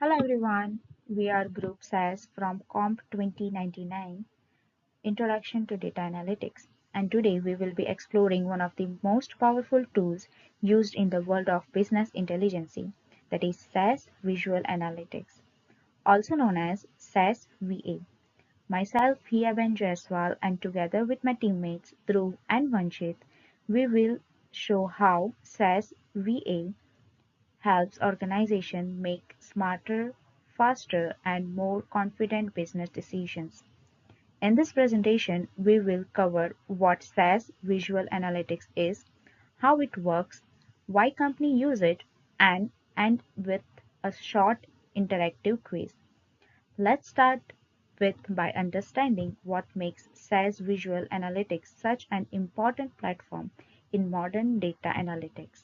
Hello everyone, we are Group SAS from Comp 2099, Introduction to Data Analytics, and today we will be exploring one of the most powerful tools used in the world of business intelligence, that is SAS Visual Analytics, also known as SAS VA. Myself, Hiaben Jaiswal, and together with my teammates Dhruv and Vanshit, we will show how SAS VA helps organizations make smarter, faster, and more confident business decisions. In this presentation, we will cover what SAS Visual Analytics is, how it works, why companies use it, and end with a short interactive quiz. Let's start with by understanding what makes SAS Visual Analytics such an important platform in modern data analytics.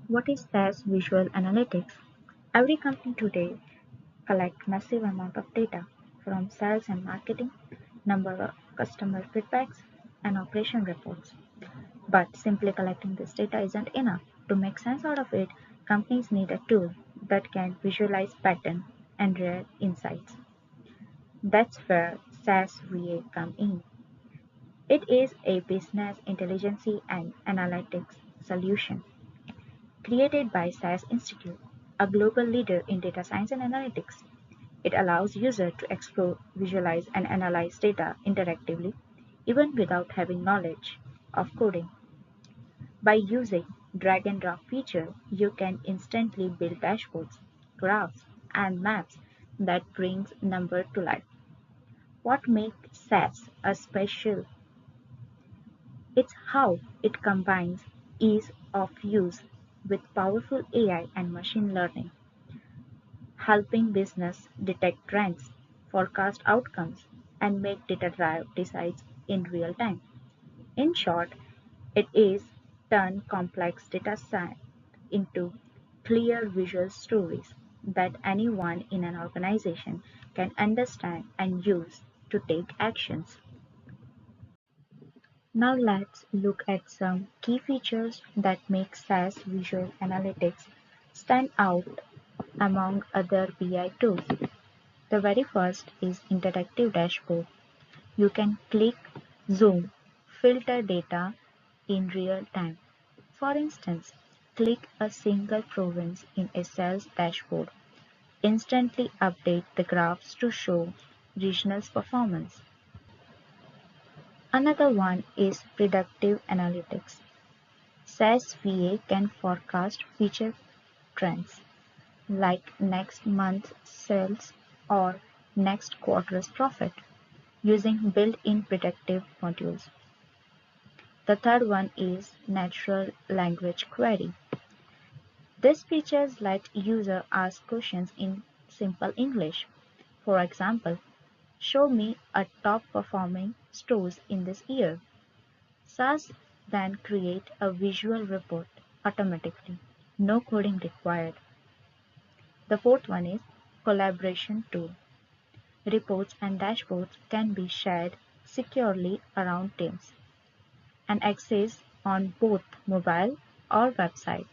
What is SAS Visual Analytics? Every company today collects massive amount of data from sales and marketing, number of customer feedbacks, and operation reports. But simply collecting this data isn't enough. To make sense out of it, companies need a tool that can visualize pattern and rare insights. That's where SAS VA come in. It is a business intelligence and analytics solution created by SAS Institute, a global leader in data science and analytics. It allows users to explore, visualize, and analyze data interactively, even without having knowledge of coding. By using drag and drop feature, you can instantly build dashboards, graphs, and maps that brings number to life. What makes SAS a special? It's how it combines ease of use with powerful AI and machine learning, helping business detect trends, forecast outcomes, and make data-driven decisions in real time. In short, it is turn complex data set into clear visual stories that anyone in an organization can understand and use to take actions. Now let's look at some key features that make SAS Visual Analytics stand out among other BI tools. The very first is interactive dashboard. You can click, zoom, filter data in real time. For instance, click a single province in a sales dashboard. Instantly update the graphs to show regional performance. Another one is predictive analytics. SAS VA can forecast future trends like next month's sales or next quarter's profit using built-in predictive modules. The third one is natural language query. These features let user ask questions in simple English. For example, show me a top performing stores in this year. SAS then create a visual report automatically. No coding required. The fourth one is collaboration tool. Reports and dashboards can be shared securely around teams and accessed on both mobile or website,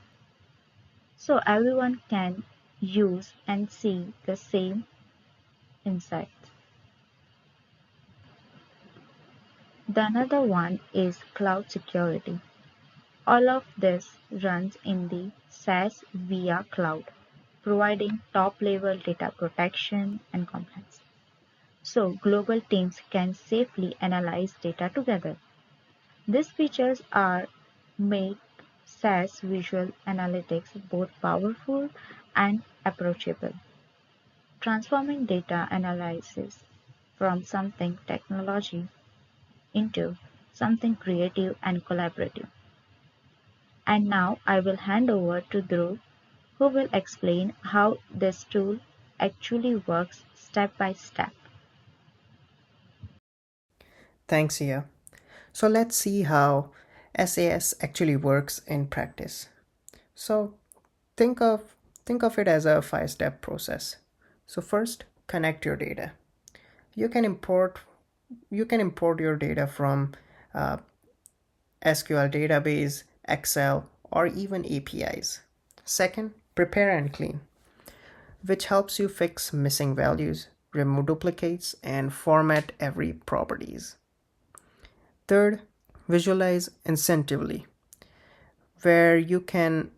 so everyone can use and see the same insights. The another one is cloud security. All of this runs in the SAS via cloud, providing top-level data protection and compliance. So global teams can safely analyze data together. These features are make SAS Visual Analytics both powerful and approachable, transforming data analysis from something technology into something creative and collaborative. And now I will hand over to Dhruv, who will explain how this tool actually works step by step. Thanks, Ia. So let's see how SAS actually works in practice. So think of think of it as a five-step process. So first, connect your data. You can import you can import your data from uh, SQL database, Excel, or even APIs. Second, prepare and clean, which helps you fix missing values, remove duplicates, and format every properties. Third, visualize incentively, where you can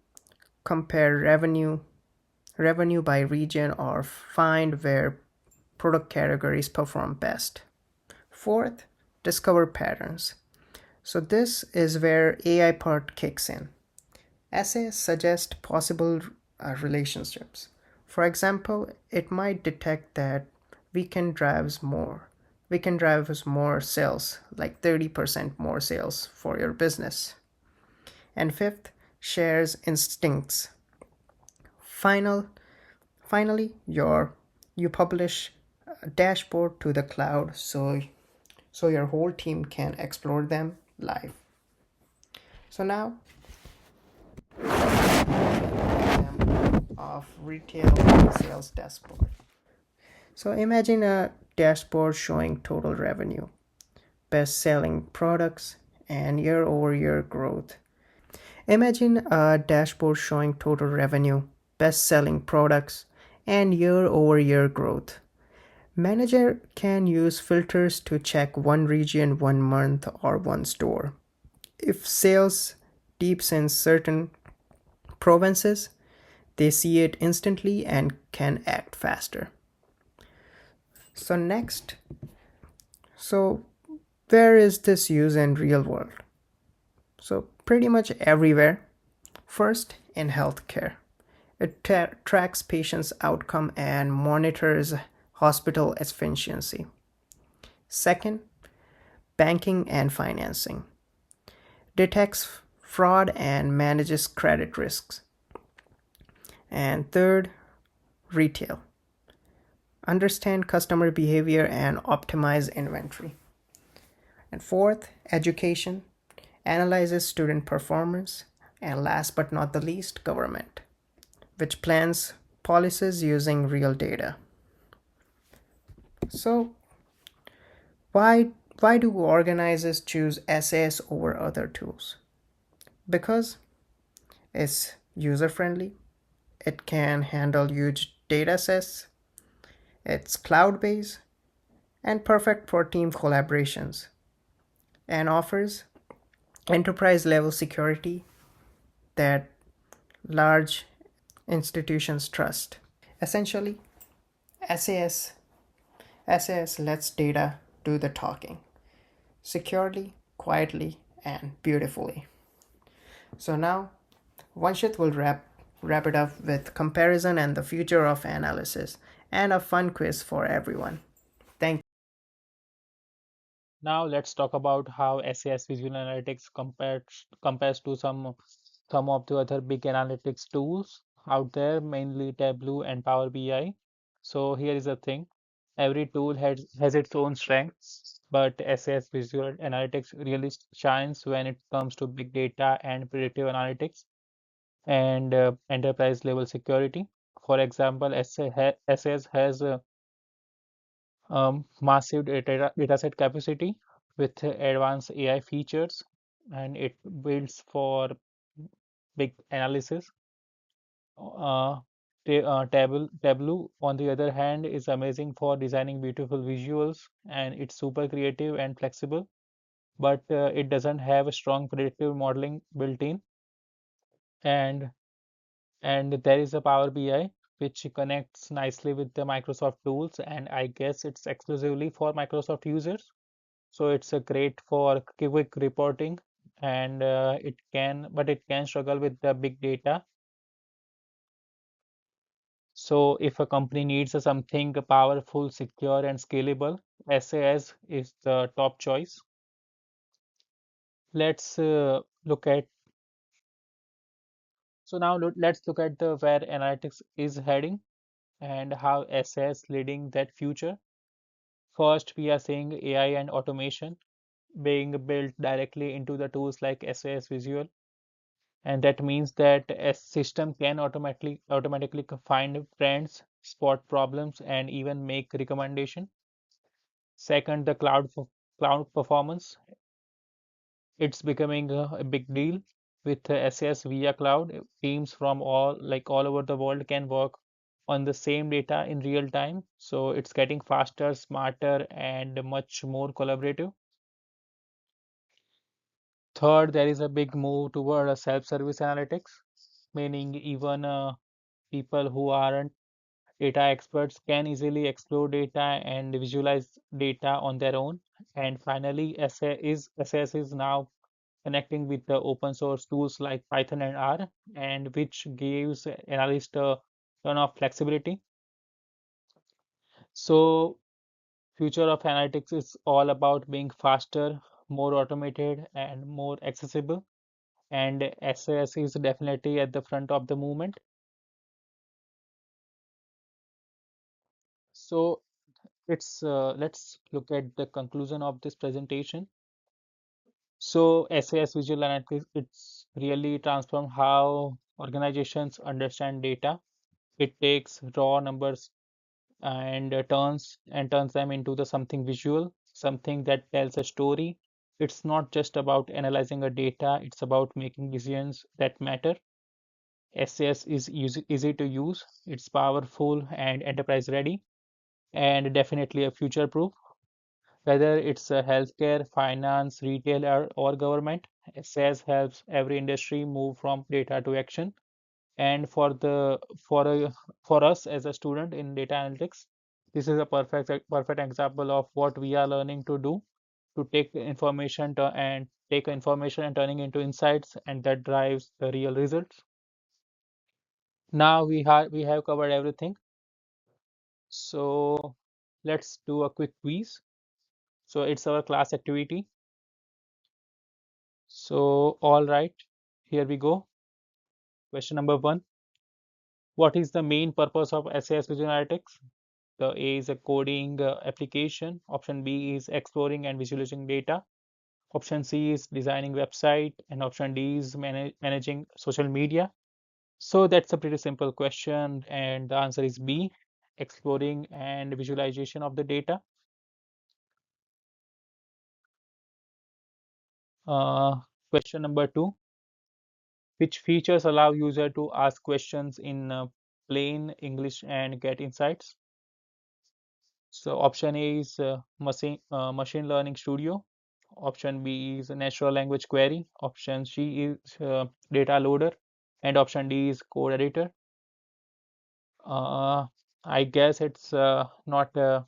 compare revenue by region or find where product categories perform best. Fourth, discover patterns. So this is where AI part kicks in. Essays suggest possible relationships. For example, it might detect that weekend drives more. Weekend drives more sales, like 30% more sales for your business. And fifth, shares instincts. Final, finally, you publish a dashboard to the cloud so your whole team can explore them live. So now of retail sales dashboard. So imagine a dashboard showing total revenue, best selling products, and year over year growth. Imagine a dashboard showing total revenue, best selling products, and year over year growth. Manager can use filters to check one region, one month, or one store. If sales dips in certain provinces, they see it instantly and can act faster. So next, so where is this used in real world? So pretty much everywhere. First, in healthcare. It tracks patients' outcome and monitors hospital efficiency. Second, banking and financing. Detects fraud and manages credit risks. And third, retail. Understand customer behavior and optimize inventory. And fourth, education. Analyzes student performance. And last but not the least, government, which plans policies using real data. So, why why do organizers choose SAS over other tools? Because it's user friendly, it can handle huge data sets, it's cloud based, and perfect for team collaborations, and offers enterprise level security that large institutions trust. Essentially, SAS SAS lets data do the talking securely, quietly, and beautifully. So now, Vanshit will wrap it up with comparison and the future of analysis and a fun quiz for everyone. Thank Now let's talk about how SAS Visual Analytics compares to some of the other big analytics tools out there, mainly Tableau and Power BI. So here is the thing. Every tool has its own strengths, but SAS Visual Analytics really shines when it comes to big data and predictive analytics and enterprise level security. For example, SAS has massive dataset capacity with advanced AI features, and it builds for big analysis. Tableau, on the other hand, is amazing for designing beautiful visuals, and it's super creative and flexible, but it doesn't have a strong predictive modeling built in. And there is a Power BI which connects nicely with the Microsoft tools, and I guess it's exclusively for Microsoft users. So it's a great for quick reporting, and it can struggle with the big data. So if a company needs something powerful, secure, and scalable, SAS is the top choice. Let's look at so now let's look at the where analytics is heading and how SAS leading that future. First, we are seeing AI and automation being built directly into the tools like SAS Visual, and that means that a system can automatically find trends, spot problems, and even make recommendation. Second, the cloud performance, it's becoming a big deal. With SAS via cloud, teams from all over the world can work on the same data in real time. So it's getting faster, smarter, and much more collaborative. Third, there is a big move toward a self-service analytics, meaning even people who aren't data experts can easily explore data and visualize data on their own. And finally, SAS is now connecting with the open source tools like Python and R, and which gives analysts a ton of flexibility. So, future of analytics is all about being faster, more automated, and more accessible. And SAS is definitely at the front of the movement. So, let's look at the conclusion of this presentation. So, SAS Visual Analytics, it's really transformed how organizations understand data. It takes raw numbers and turns them into the something visual, something that tells a story. It's not just about analyzing a data, it's about making decisions that matter. SAS is easy to use, it's powerful and enterprise ready, and definitely a future proof. Whether it's healthcare, finance, retail, or government, SAS helps every industry move from data to action. And for a, for us as a student in data analytics, this is a perfect example of what we are learning to do, to take information and turning into insights, and that drives the real results. Now we have covered everything. So let's do a quick quiz. So it's our class activity. So all right, here we go. Question number one. What is the main purpose of SAS Visual Analytics? The A is a coding application. Option B is exploring and visualizing data. Option C is designing website, and option D is managing social media. So that's a pretty simple question, and the answer is B, exploring and visualization of the data. Uh, Question number two, which features allow user to ask questions in plain English and get insights? So option A is machine learning studio. Option B is natural language query. Option C is data loader, and option D is code editor. Uh, I guess it's not a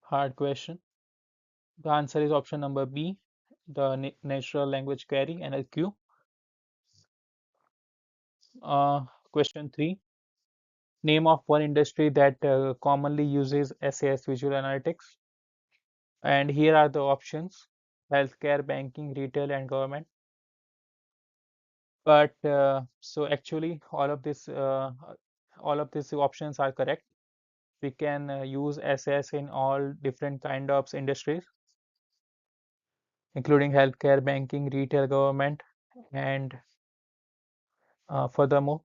hard question. The answer is option number B, the natural language query (NLQ). Uh, Question three: name of one industry that commonly uses SAS Visual Analytics. And here are the options: healthcare, banking, retail, and government. But so actually, all of these options are correct. We can use SAS in all different kind of industries, including healthcare, banking, retail, government, and furthermore.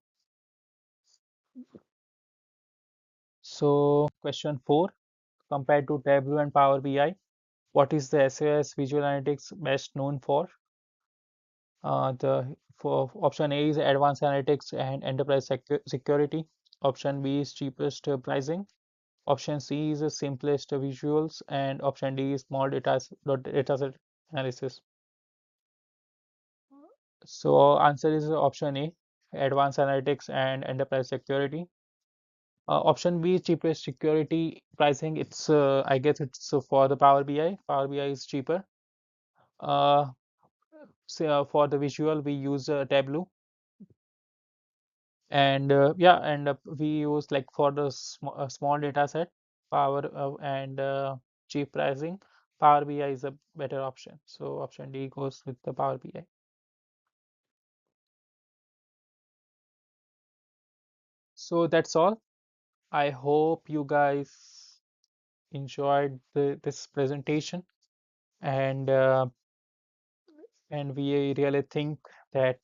So question four, compared to Tableau and Power BI, what is the SAS Visual Analytics best known for? The for option A is advanced analytics and enterprise security. Option B is cheapest pricing. Option C is the simplest visuals, and option D is small data set analysis. So answer is option A, advanced analytics and enterprise security. Option B, cheapest security pricing. It's I guess it's for the Power BI. Power BI is cheaper. Uh, so for the visual, we use Tableau, and yeah, and we use like for the small data set, Power and cheap pricing. Power BI is a better option. So option D goes with the Power BI. So that's all. I hope you guys enjoyed this presentation, and we really think that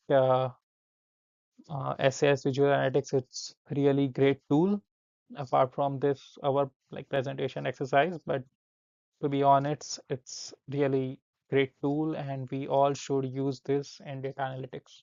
SAS Visual Analytics, it's really great tool apart from this our like presentation exercise. But to be honest, it's really great tool, and we all should use this in data analytics.